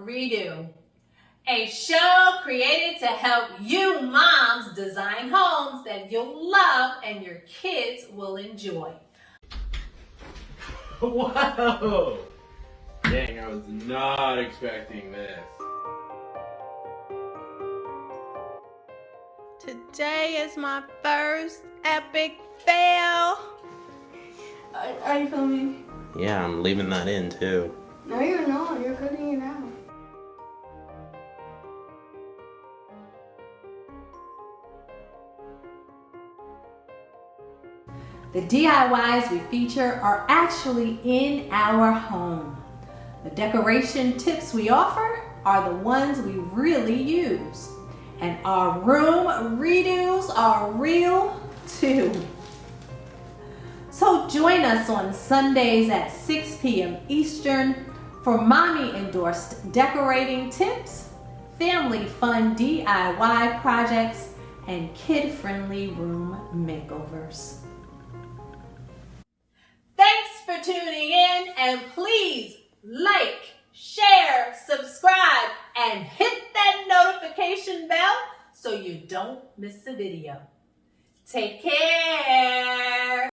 Redo, a show created to help you moms design homes that you'll love and your kids will enjoy. Wow! Dang, I was not expecting this. Today is my first epic fail. Are you filming? Yeah, I'm leaving that in too. No, you're not. You're cutting it out. The DIYs we feature are actually in our home. The decoration tips we offer are the ones we really use. And our room redos are real too. So join us on Sundays at 6 p.m. Eastern for mommy endorsed decorating tips, family fun DIY projects, and kid-friendly room makeovers. Thanks for tuning in, and please like, share, subscribe, and hit that notification bell so you don't miss a video. Take care.